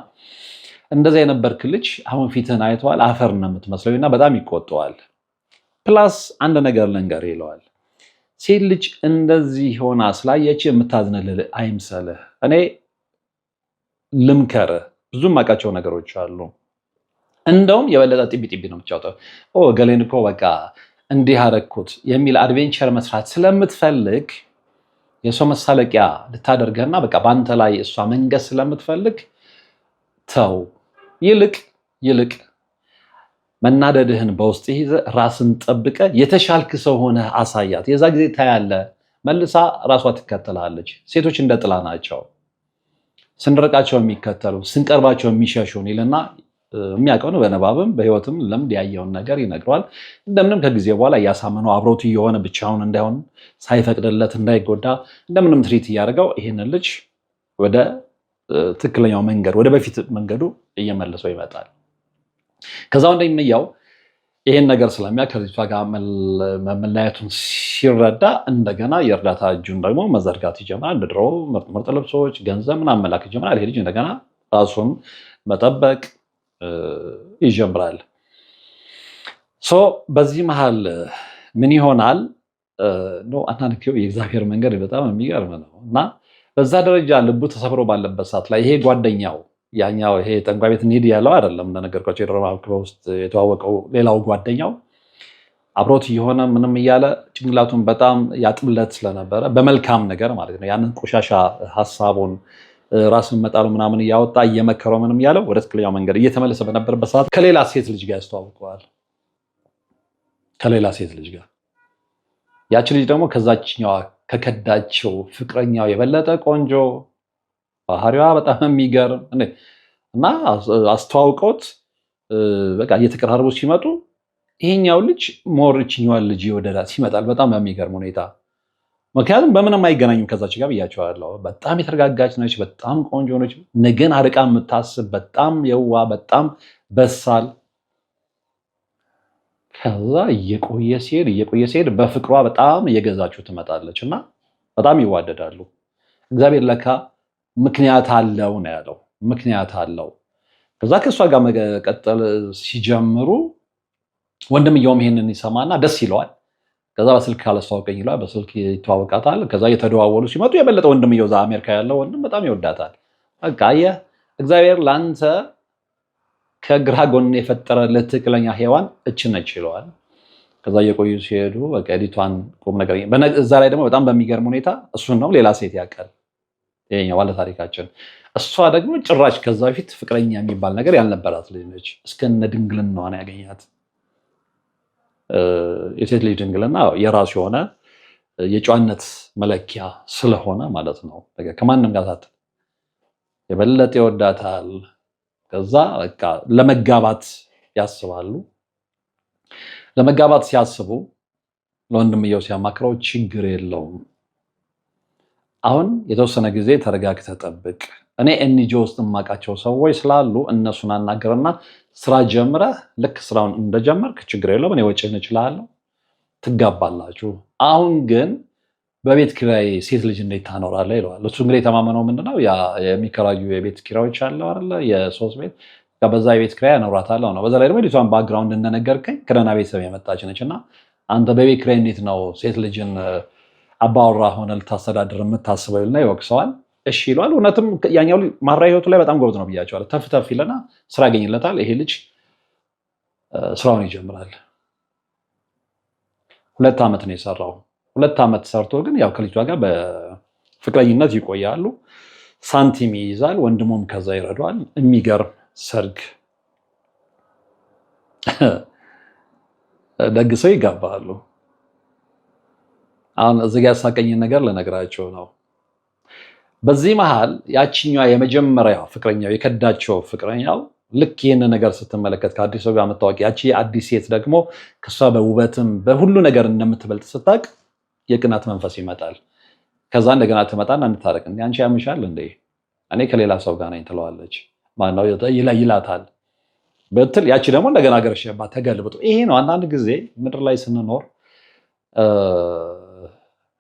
እንደዛ የነበርክ ልጅ አሁን ፊትህን አይተዋል፣ አፈር ነው የምትመስለው እና በጣም ይቆጠዋል። ፕላስ አንድ ነገር ልንገር ይለዋል። ሴት ልጅ እንደዚህ ሆና ስላየች የምታዝንልህ አይምሰልህ። እኔ ልምከርህ፣ ብዙም አውቃቸው ነገሮች አሉ። እንደውም የበለጠ ጢቢ ነው የምትጫወተው። ገሌን እኮ በቃ እንዲህ አደረኩት የሚል አድቬንቸር መስራት ስለምትፈልግ የሰው መሳለቂያ ልታደርገና በቃ በአንተ ላይ እሷ መንገስ ስለምትፈልግ ተው። ይልቅ መናደድህን በውስጥ ይዘህ ራስን ጠብቀ የተሻልክ ሰው ሆነ አሳያት። የዛ ጊዜ ታያለ መልሳ ራሷ ትከተላለች። ሴቶች እንደ ጥላ ናቸው፣ ስንርቃቸው የሚከተሉ ስንቀርባቸው የሚሸሹን ይልና የሚያውቀው ነው። በነባብም በህይወትም ለምድ ያየውን ነገር ይነግረዋል። እንደምንም ከጊዜ በኋላ እያሳመነው አብሮት እየሆነ ብቻውን እንዳይሆን ሳይፈቅድለት እንዳይጎዳ እንደምንም ትሪት እያደረገው ይህንን ልጅ ወደ ትክክለኛው መንገድ ወደ በፊት መንገዱ እየመለሰው ይመጣል። ከዛ እንደሚያው ይሄን ነገር ስለሚያውቅ ከልጅቷ ጋር መለያየቱን ሲረዳ እንደገና የእርዳታ እጁን ደግሞ መዘርጋት ይጀምራል። ድሮ ምርጥ ልብሶች፣ ገንዘብ ምናምን መላክ ይጀምራል። ይሄ ልጅ እንደገና ራሱን መጠበቅ ይጀምራል። በዚህ መሃል ምን ይሆናል? አንዳንድ የእግዚአብሔር መንገድ በጣም የሚገርም ነው እና በዛ ደረጃ ልቡ ተሰብሮ ባለበት ሰዓት ላይ ይሄ ጓደኛው ያኛው ይሄ ጠንቋይ ቤት እንሂድ ያለው አይደለም። እንደነገርኳቸው የድራማ ክበብ ውስጥ የተዋወቀው ሌላው ጓደኛው አብሮት እየሆነ ምንም እያለ ጭንቅላቱን በጣም ያጥብለት ስለነበረ በመልካም ነገር ማለት ነው ያንን ቆሻሻ ሀሳቡን ራስን መጣሉ ምናምን እያወጣ እየመከረው ምንም እያለው ወደ ትክክለኛው መንገድ እየተመለሰ በነበረበት ሰዓት ከሌላ ሴት ልጅ ጋር ያስተዋውቀዋል። ከሌላ ሴት ልጅ ጋር ያቺ ልጅ ደግሞ ከዛችኛዋ ከከዳቸው ፍቅረኛው የበለጠ ቆንጆ፣ ባህሪዋ በጣም የሚገርም እና አስተዋውቀውት በቃ እየተቀራረቡ ሲመጡ ይሄኛው ልጅ ሞር እችኛዋን ልጅ ይወደዳት ይመጣል በጣም በሚገርም ሁኔታ። ምክንያቱም በምንም አይገናኙም ከዛች ጋር ብያቸዋለሁ። በጣም የተረጋጋች ነች፣ በጣም ቆንጆ ነች፣ ነገን አርቃ የምታስብ በጣም የዋ በጣም በሳል። ከዛ እየቆየ ሲሄድ በፍቅሯ በጣም እየገዛችሁ ትመጣለች እና በጣም ይዋደዳሉ። እግዚአብሔር ለካ ምክንያት አለው ነው ያለው። ምክንያት አለው። ከዛ ከእሷ ጋር መቀጠል ሲጀምሩ ወንድምየውም ይሄንን ይሰማና ደስ ይለዋል። ከዛ በስልክ ካላስተዋወቀኝ ይለዋል። በስልክ ይተዋወቃታል። ከዛ እየተደዋወሉ ሲመጡ የበለጠ ወንድምየው እዛ አሜሪካ ያለው ወንድም በጣም ይወዳታል። በቃ አየህ እግዚአብሔር ለአንተ ከግራ ጎን የፈጠረልህ ትክክለኛ ሔዋን እች ነች ይለዋል። ከዛ እየቆዩ ሲሄዱ በቃ ኤዲቷን ቁም ነገር እዛ ላይ ደግሞ በጣም በሚገርም ሁኔታ እሱን ነው ሌላ ሴት ያውቃል ይሄኛው ባለ ታሪካችን። እሷ ደግሞ ጭራሽ ከዛ በፊት ፍቅረኛ የሚባል ነገር ያልነበራት ልጅ ነች። እስከነ ድንግልናዋን ያገኛት። የሴት ልጅ ድንግልና የራሱ የሆነ የጨዋነት መለኪያ ስለሆነ ማለት ነው። ከማንም ጋር ሳት የበለጠ ይወዳታል። ከዛ በቃ ለመጋባት ያስባሉ። ለመጋባት ሲያስቡ ለወንድምየው ሲያማክረው ችግር የለውም አሁን የተወሰነ ጊዜ ተረጋግተህ ጠብቅ፣ እኔ ኤንጂኦ ውስጥ የማውቃቸው ሰዎች ስላሉ እነሱን አናገርና ስራ ጀምረህ ልክ ስራውን እንደጀመርክ ችግር የለውም እኔ ወጪህን እችላለሁ፣ ትጋባላችሁ። አሁን ግን በቤት ኪራይ ሴት ልጅ እንዴት ታኖራለህ ይለዋል። እሱ እንግዲህ የተማመነው ምንድነው የሚከራዩ የቤት ኪራዮች አለው አይደለ? የሶስት ቤት በዛ የቤት ኪራይ ያኖራታለሁ ነው። በዛ ላይ ደግሞ ልጅቷን ባክግራውንድ እንደነገርከኝ ከደህና ቤተሰብ የመጣች ነች እና አንተ በቤት ኪራይ እንዴት ነው ሴት ልጅን አባወራ ሆነ ልታስተዳድር የምታስበው ይልና ይወቅሰዋል። እሺ ይለዋል። እውነትም ያኛው ማህበራዊ ህይወቱ ላይ በጣም ጎበዝ ነው ብያቸዋለሁ። ተፍተፍ ይለና ስራ ያገኝለታል። ይሄ ልጅ ስራውን ይጀምራል። 2 ዓመት ነው የሰራው። 2 ዓመት ሰርቶ ግን ያው ከልጇ ጋር በፍቅረኝነት ይቆያሉ። ሳንቲም ይይዛል። ወንድሙም ከዛ ይረዷል። የሚገርም ሰርግ ደግሰው ይጋባሉ። አሁን እዚህ ጋር ያሳቀኝን ነገር ልነግራቸው ነው። በዚህ መሃል ያቺኛዋ የመጀመሪያው ፍቅረኛው የከዳቸው ፍቅረኛው ልክ ይህን ነገር ስትመለከት ከአዲስ ሰው ጋር መታወቅ ያቺ አዲስ ሴት ደግሞ ከሷ በውበትም በሁሉ ነገር እንደምትበልጥ ስታቅ የቅናት መንፈስ ይመጣል። ከዛ እንደገና ትመጣና እንታረቅ እንዴ አንቺ ያምሻል እንዴ እኔ ከሌላ ሰው ጋር ነኝ ትለዋለች። ማነው ይላታል በትል ያቺ ደግሞ እንደገና ገርሸባት ተገልብጦ። ይሄ ነው አንዳንድ ጊዜ ምድር ላይ ስንኖር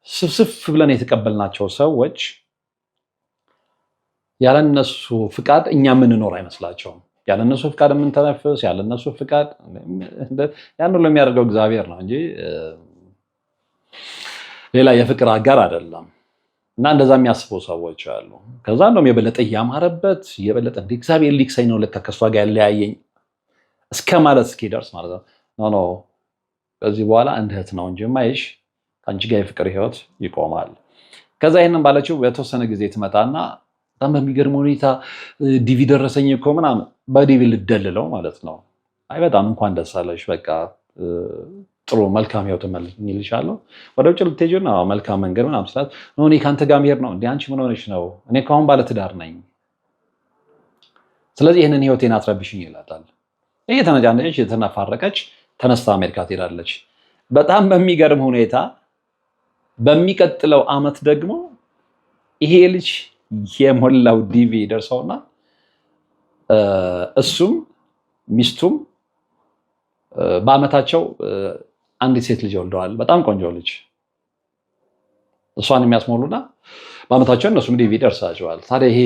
ስፍስፍ ብለን የተቀበልናቸው ሰዎች ያለነሱ ፍቃድ እኛ የምንኖር አይመስላቸውም። ያለነሱ ፍቃድ የምንተነፍስ ያለነሱ ፍቃድ ያን ሁሉ የሚያደርገው እግዚአብሔር ነው እንጂ ሌላ የፍቅር አጋር አይደለም። እና እንደዛ የሚያስቡ ሰዎች አሉ። ከዛ እንደውም የበለጠ እያማረበት የበለጠ እንደ እግዚአብሔር ሊክሰኝ ነው ለካ ከሷ ጋር ያለያየኝ እስከ ማለት እስኪደርስ ማለት ነው። ኖ ከዚህ በኋላ እንደ እህት ነው እንጂ ማይሽ ከአንቺ ጋር የፍቅር ህይወት ይቆማል። ከዛ ይሄንን ባለችው በተወሰነ ጊዜ ትመጣና በጣም በሚገርም ሁኔታ ዲቪ ደረሰኝ እኮ ምናምን በዲቪ ልደልለው ማለት ነው። አይ በጣም እንኳን ደስ አለሽ፣ በቃ ጥሩ መልካም ህይወት እመኝልሻለሁ። ወደ ውጭ ልትሄጂ ነው? መልካም መንገድ ምናምን ስላት እኔ ከአንተ ጋር መሄድ ነው እንዴ? አንቺ ምን ሆነሽ ነው? እኔ ከአሁን ባለትዳር ነኝ፣ ስለዚህ ይህንን ህይወቴን አትረብሽኝ ይላታል። ይሄ ተነጫነጨች፣ የተነፋረቀች ተነስታ አሜሪካ ትሄዳለች። በጣም በሚገርም ሁኔታ በሚቀጥለው አመት ደግሞ ይሄ ልጅ የሞላው ዲቪ ደርሰውና እሱም ሚስቱም በአመታቸው አንዲት ሴት ልጅ ወልደዋል። በጣም ቆንጆ ልጅ እሷን የሚያስሞሉና በአመታቸው እነሱም ዲቪ ደርሳቸዋል። ታዲያ ይሄ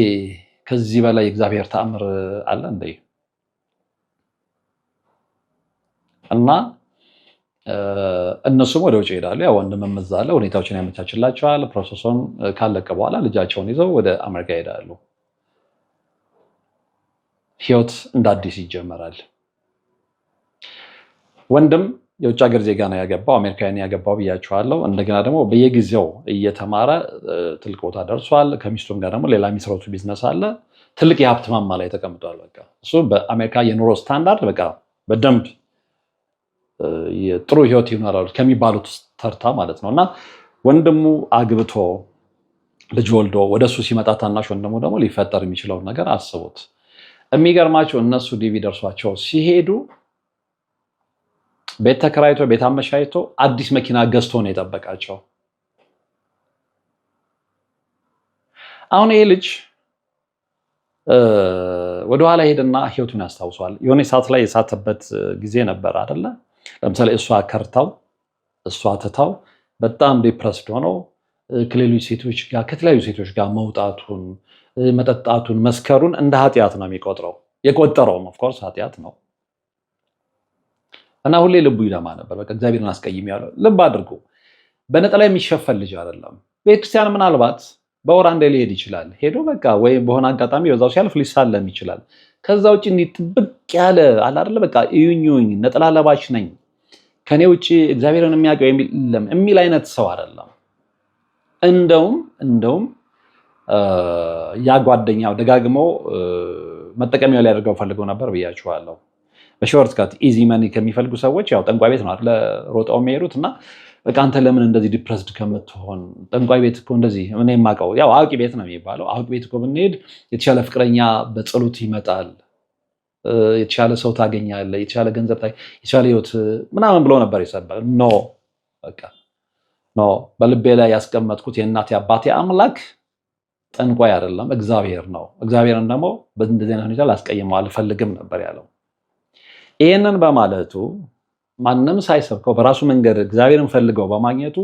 ከዚህ በላይ እግዚአብሔር ተአምር አለ እንዴ? እና እነሱም ወደ ውጭ ይሄዳሉ። ያ ወንድምም እዛ አለ፣ ሁኔታዎችን ያመቻችላቸዋል። ፕሮሰሱን ካለቀ በኋላ ልጃቸውን ይዘው ወደ አሜሪካ ይሄዳሉ። ህይወት እንደ አዲስ ይጀመራል። ወንድም የውጭ ሀገር ዜጋ ነው ያገባው፣ አሜሪካውያን ያገባው ብያቸዋለሁ። እንደገና ደግሞ በየጊዜው እየተማረ ትልቅ ቦታ ደርሷል። ከሚስቱም ጋር ደግሞ ሌላ የሚሰሩት ቢዝነስ አለ። ትልቅ የሀብት ማማ ላይ ተቀምጧል። በቃ እሱ በአሜሪካ የኑሮ ስታንዳርድ በቃ በደንብ ጥሩ ህይወት ይኖራሉ ከሚባሉት ውስጥ ተርታ ማለት ነው። እና ወንድሙ አግብቶ ልጅ ወልዶ ወደሱ ሲመጣ ታናሽ ወንድሙ ደግሞ ሊፈጠር የሚችለውን ነገር አስቡት። የሚገርማቸው እነሱ ዲቪ ደርሷቸው ሲሄዱ ቤት ተከራይቶ ቤት አመሻይቶ አዲስ መኪና ገዝቶ ነው የጠበቃቸው። አሁን ይሄ ልጅ ወደኋላ ሄድና ህይወቱን ያስታውሷል። የሆነ ሰዓት ላይ የሳተበት ጊዜ ነበር አይደለ? ለምሳሌ እሷ ከርታው እሷ ትታው በጣም ዲፕረስድ ሆነው ከሌሎች ሴቶች ጋር ከተለያዩ ሴቶች ጋር መውጣቱን፣ መጠጣቱን፣ መስከሩን እንደ ኃጢአት ነው የቆጠረውም ኦፍ ኮርስ ኃጢአት ነው። እና ሁሌ ልቡ ይለማ ነበር። በቃ እግዚአብሔርን አስቀይሜያለሁ። ልብ አድርጉ፣ በነጠላ የሚሸፈን ልጅ አይደለም። ቤተክርስቲያን ምናልባት በወር አንዴ ሊሄድ ይችላል። ሄዶ በቃ ወይ በሆነ አጋጣሚ በዛው ሲያልፍ ሊሳለም ይችላል። ከዛ ውጭ እንዲህ ጥብቅ ያለ አለ አይደለ? በቃ እዩኝ ነጠላ ለባሽ ነኝ ከኔ ውጭ እግዚአብሔርን የሚያውቀው የሚል አይነት ሰው አይደለም። እንደውም ያ ጓደኛው ደጋግሞ መጠቀሚያው ሊያደርገው ፈልገው ነበር ብያችኋለሁ። በሾርት ካት ኢዚ መኒ ከሚፈልጉ ሰዎች ያው ጠንቋይ ቤት ነው አይደለ ሮጠው የሚሄዱት። እና በቃ አንተ ለምን እንደዚህ ዲፕረስድ ከምትሆን ጠንቋይ ቤት እኮ እንደዚህ እኔ የማውቀው ያው አዋቂ ቤት ነው የሚባለው። አዋቂ ቤት እኮ ብንሄድ የተሻለ ፍቅረኛ በጸሎት ይመጣል፣ የተሻለ ሰው ታገኛለህ፣ የተሻለ ገንዘብ የተሻለ ህይወት ምናምን ብሎ ነበር የሰበረ። ኖ በልቤ ላይ ያስቀመጥኩት የእናቴ አባቴ አምላክ ጠንቋይ አይደለም እግዚአብሔር ነው። እግዚአብሔርን ደግሞ በእንደዚህ አይነት ሁኔታ ላስቀይመው አልፈልግም ነበር ያለው። ይህንን በማለቱ ማንም ሳይሰብከው በራሱ መንገድ እግዚአብሔርን ፈልገው በማግኘቱ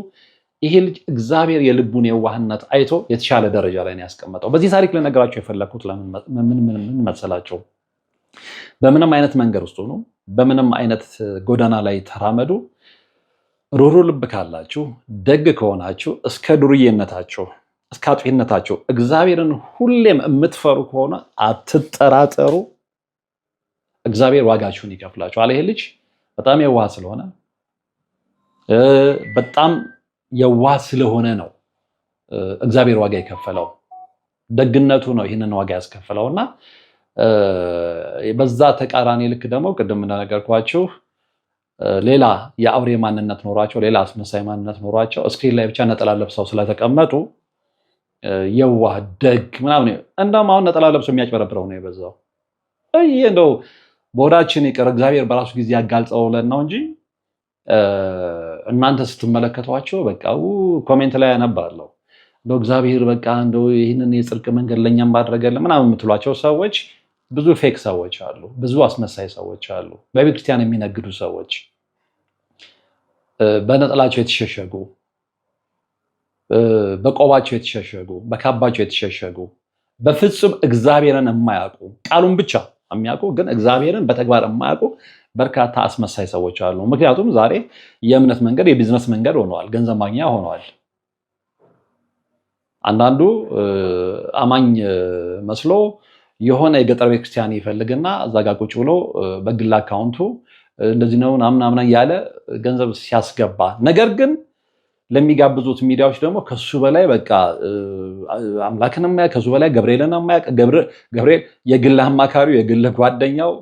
ይሄ ልጅ እግዚአብሔር የልቡን የዋህነት አይቶ የተሻለ ደረጃ ላይ ነው ያስቀመጠው። በዚህ ታሪክ ልነግራቸው የፈለኩት ምን መሰላቸው? በምንም አይነት መንገድ ውስጥ ሆኖ በምንም አይነት ጎዳና ላይ ተራመዱ፣ ሩሩ ልብ ካላችሁ፣ ደግ ከሆናችሁ፣ እስከ ዱርዬነታችሁ እስከ አጥፊነታችሁ እግዚአብሔርን ሁሌም የምትፈሩ ከሆነ አትጠራጠሩ፣ እግዚአብሔር ዋጋችሁን ይከፍላችኋል። ይሄ ልጅ በጣም የዋህ ስለሆነ ነው እግዚአብሔር ዋጋ የከፈለው። ደግነቱ ነው ይህንን ዋጋ ያስከፈለውና በዛ ተቃራኒ ልክ ደግሞ ቅድም እንደነገርኳችሁ ሌላ የአውሬ ማንነት ኖሯቸው፣ ሌላ አስመሳይ ማንነት ኖሯቸው ስክሪን ላይ ብቻ ነጠላ ለብሰው ስለተቀመጡ የዋህ ደግ ምናምን እንደውም አሁን ነጠላ ለብሰው የሚያጭበረብረው ነው የበዛው። እንደው በወዳችን ይቅር እግዚአብሔር በራሱ ጊዜ ያጋልጸው ብለን ነው እንጂ እናንተ ስትመለከቷቸው በቃ ኮሜንት ላይ ያነባለሁ እንደው እግዚአብሔር በቃ እንደው ይህንን የጽድቅ መንገድ ለእኛም ባደረገልን ምናምን የምትሏቸው ሰዎች ብዙ ፌክ ሰዎች አሉ፣ ብዙ አስመሳይ ሰዎች አሉ፣ በቤተክርስቲያን የሚነግዱ ሰዎች፣ በነጠላቸው የተሸሸጉ፣ በቆባቸው የተሸሸጉ፣ በካባቸው የተሸሸጉ፣ በፍጹም እግዚአብሔርን የማያውቁ ቃሉን ብቻ የሚያውቁ ግን እግዚአብሔርን በተግባር የማያውቁ በርካታ አስመሳይ ሰዎች አሉ። ምክንያቱም ዛሬ የእምነት መንገድ የቢዝነስ መንገድ ሆነዋል፣ ገንዘብ ማግኛ ሆነዋል። አንዳንዱ አማኝ መስሎ የሆነ የገጠር ቤተክርስቲያን ይፈልግና እዛ ጋ ቁጭ ብሎ በግል አካውንቱ እንደዚህ ነው ምናምን እያለ ገንዘብ ሲያስገባ፣ ነገር ግን ለሚጋብዙት ሚዲያዎች ደግሞ ከሱ በላይ በቃ አምላክን የማያውቅ ከሱ በላይ ገብርኤልን የማያውቅ ገብርኤል የግል አማካሪው የግል ጓደኛው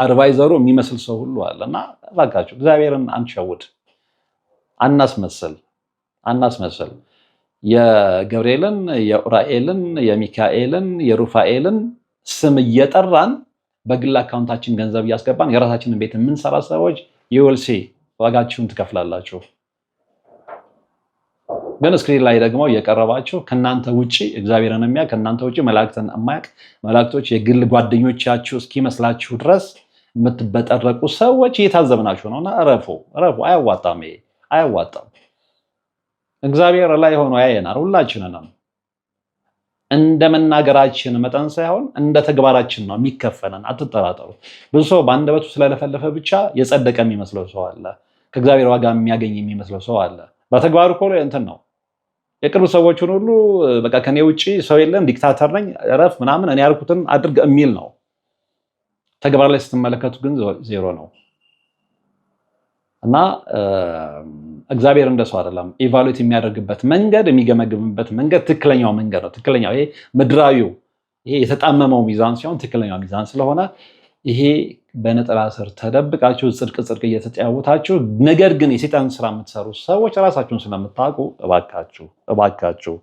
አድቫይዘሩ የሚመስል ሰው ሁሉ አለ። እና እባካችሁ እግዚአብሔርን አንሸውድ፣ አናስመስል። የገብርኤልን፣ የኡራኤልን፣ የሚካኤልን፣ የሩፋኤልን ስም እየጠራን በግል አካውንታችን ገንዘብ እያስገባን የራሳችንን ቤት የምንሰራ ሰዎች ይወልሲ ዋጋችሁን ትከፍላላችሁ። ግን ስክሪን ላይ ደግሞ እየቀረባችሁ ከናንተ ውጪ እግዚአብሔርን የሚያውቅ ከናንተ ውጪ መላእክትን የማያውቅ መላእክቶች የግል ጓደኞቻችሁ እስኪመስላችሁ ድረስ የምትበጠረቁ ሰዎች እየታዘብናችሁ ነውና እረፉ። አያዋጣም። እግዚአብሔር ላይ ሆኖ ያየናል ሁላችንንም። እንደ መናገራችን መጠን ሳይሆን እንደ ተግባራችን ነው የሚከፈለን። አትጠራጠሩ። ብዙ ሰው በአንደበቱ ስለለፈለፈ ብቻ የጸደቀ የሚመስለው ሰው አለ። ከእግዚአብሔር ዋጋ የሚያገኝ የሚመስለው ሰው አለ። በተግባሩ እኮ እንትን ነው። የቅርብ ሰዎችን ሁሉ በቃ ከኔ ውጪ ሰው የለም፣ ዲክታተር ነኝ፣ እረፍ ምናምን፣ እኔ ያልኩትን አድርግ የሚል ነው። ተግባር ላይ ስትመለከቱ ግን ዜሮ ነው። እና እግዚአብሔር እንደሱ አይደለም። ኢቫሉዌት የሚያደርግበት መንገድ፣ የሚገመግምበት መንገድ ትክክለኛው መንገድ ነው። ትክክለኛው ይሄ ምድራዊው ይሄ የተጣመመው ሚዛን ሲሆን ትክክለኛው ሚዛን ስለሆነ ይሄ በነጠላ ስር ተደብቃችሁ ጽድቅ እየተጫወታችሁ ነገር ግን የሰይጣን ስራ የምትሰሩ ሰዎች ራሳችሁን ስለምታውቁ እባካችሁ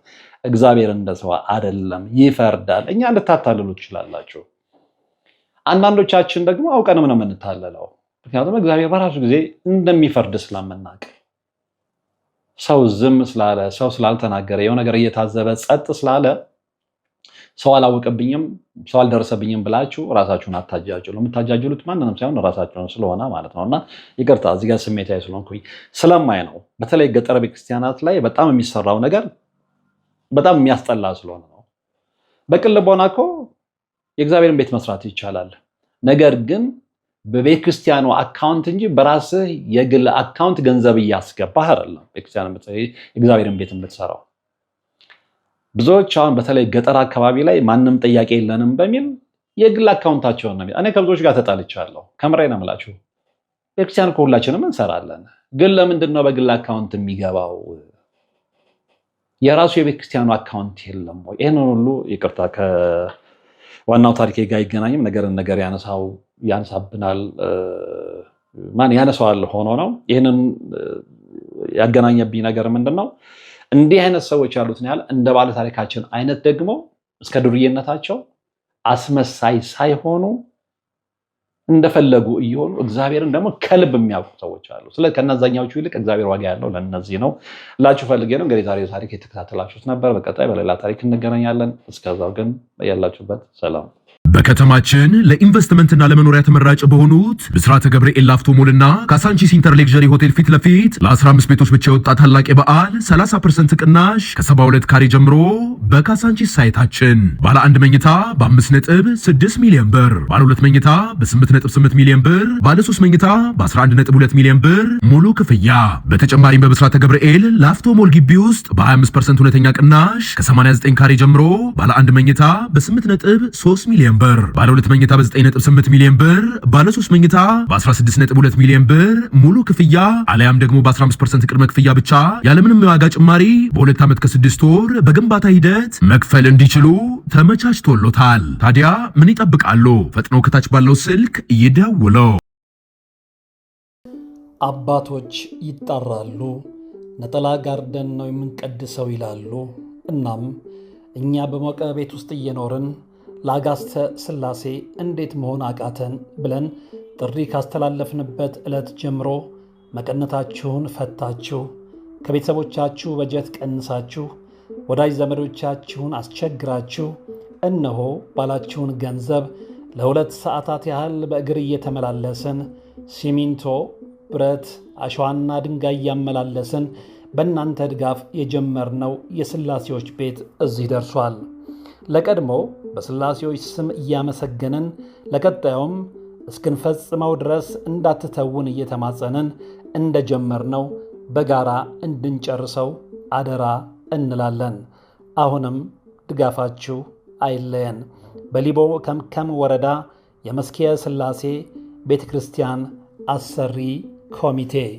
እግዚአብሔር እንደ ሰው አይደለም፣ ይፈርዳል። እኛ ልታታልሉ ትችላላችሁ። አንዳንዶቻችን ደግሞ አውቀንም ነው የምንታለለው። ምክንያቱም እግዚአብሔር በራሱ ጊዜ እንደሚፈርድ ስለምናውቅ ሰው ዝም ስላለ፣ ሰው ስላልተናገረ፣ የሆነ ነገር እየታዘበ ጸጥ ስላለ ሰው አላወቀብኝም፣ ሰው አልደረሰብኝም ብላችሁ ራሳችሁን አታጃጅሉ። የምታጃጅሉት ማንንም ሳይሆን ራሳችሁን ስለሆነ ማለት ነውና ይቅርታ፣ እዚህ ጋር ስሜታዊ ስለሆንኩኝ ስለማይ ነው። በተለይ ገጠር ቤተክርስቲያናት ላይ በጣም የሚሰራው ነገር በጣም የሚያስጠላ ስለሆነ ነው። በቅን ልቦና እኮ የእግዚአብሔርን ቤት መስራት ይቻላል። ነገር ግን በቤተ ክርስቲያኑ አካውንት እንጂ በራስህ የግል አካውንት ገንዘብ እያስገባህ አይደለም ቤተክርስቲያን የእግዚአብሔርን ቤት የምትሰራው። ብዙዎች አሁን በተለይ ገጠር አካባቢ ላይ ማንም ጥያቄ የለንም በሚል የግል አካውንታቸውን ነው። እኔ ከብዙዎች ጋር ተጣልቻለሁ። ከምሬ ነው የምላችሁ። ቤተክርስቲያን እኮ ሁላችንም እንሰራለን። ግን ለምንድን ነው በግል አካውንት የሚገባው? የራሱ የቤተክርስቲያኑ አካውንት የለም ወይ? ይህንን ሁሉ ይቅርታ ከዋናው ታሪኬ ጋር አይገናኝም። ነገር ያነሳብናል። ማን ያነሳዋል ሆኖ ነው። ይህንን ያገናኘብኝ ነገር ምንድን ነው? እንዲህ አይነት ሰዎች ያሉትን ያህል እንደ ባለ ታሪካችን አይነት ደግሞ እስከ ዱርዬነታቸው አስመሳይ ሳይሆኑ እንደፈለጉ እየሆኑ እግዚአብሔርን ደግሞ ከልብ የሚያውቁ ሰዎች አሉ። ስለዚህ ከነዛኛዎቹ ይልቅ እግዚአብሔር ዋጋ ያለው ለነዚህ ነው ላችሁ ፈልጌ ነው። እንግዲህ ዛሬ ታሪክ የተከታተላችሁት ነበር። በቀጣይ በሌላ ታሪክ እንገናኛለን። እስከዛው ግን ያላችሁበት ሰላም። በከተማችን ለኢንቨስትመንትና ለመኖሪያ ተመራጭ በሆኑት ብስራተ ገብርኤል ላፍቶ ሞልና ካሳንቺስ ኢንተር ሌክዠሪ ሆቴል ፊት ለፊት ለ15 ቤቶች ብቻ የወጣ ታላቅ የበዓል 30% ቅናሽ ከ72 ካሬ ጀምሮ በካሳንቺስ ሳይታችን ባለ 1 መኝታ በ5.6 ሚሊዮን ብር፣ ባለ 2 መኝታ በ8.8 ሚሊዮን ብር፣ ባለ 3 መኝታ በ11.2 ሚሊዮን ብር ሙሉ ክፍያ። በተጨማሪም በብስራተ ገብርኤል ላፍቶ ሞል ግቢ ውስጥ በ25% እውነተኛ ቅናሽ ከ89 ካሬ ጀምሮ ባለ 1 መኝታ በ8.3 ሚሊዮን ብር፣ ባለ 2 መኝታ በ9.8 ሚሊዮን ብር፣ ባለ 3 መኝታ በ16.2 ሚሊዮን ብር ሙሉ ክፍያ አለያም ደግሞ በ15% ቅድመ ክፍያ ብቻ ያለምንም የዋጋ ጭማሪ በ2 ዓመት ከ6 ወር በግንባታ ሂደት መክፈል እንዲችሉ ተመቻችቶሎታል። ታዲያ ምን ይጠብቃሉ? ፈጥነው ከታች ባለው ስልክ ይደውለው። አባቶች ይጣራሉ፣ ነጠላ ጋርደን ነው የምንቀድሰው ይላሉ። እናም እኛ በሞቀ ቤት ውስጥ እየኖርን ለአጋዕዝተ ሥላሴ እንዴት መሆን አቃተን ብለን ጥሪ ካስተላለፍንበት ዕለት ጀምሮ መቀነታችሁን ፈታችሁ፣ ከቤተሰቦቻችሁ በጀት ቀንሳችሁ፣ ወዳጅ ዘመዶቻችሁን አስቸግራችሁ እነሆ ባላችሁን ገንዘብ ለ2 ሰዓታት ያህል በእግር እየተመላለስን ሲሚንቶ፣ ብረት፣ አሸዋና ድንጋይ እያመላለስን በእናንተ ድጋፍ የጀመርነው የሥላሴዎች ቤት እዚህ ደርሷል። ለቀድሞ በሥላሴዎች ስም እያመሰገንን ለቀጣዩም እስክንፈጽመው ድረስ እንዳትተውን እየተማጸንን እንደጀመርነው በጋራ እንድንጨርሰው አደራ እንላለን። አሁንም ድጋፋችሁ አይለየን። በሊቦ ከምከም ወረዳ የመስክየ ሥላሴ ቤተ ክርስቲያን አሰሪ ኮሚቴ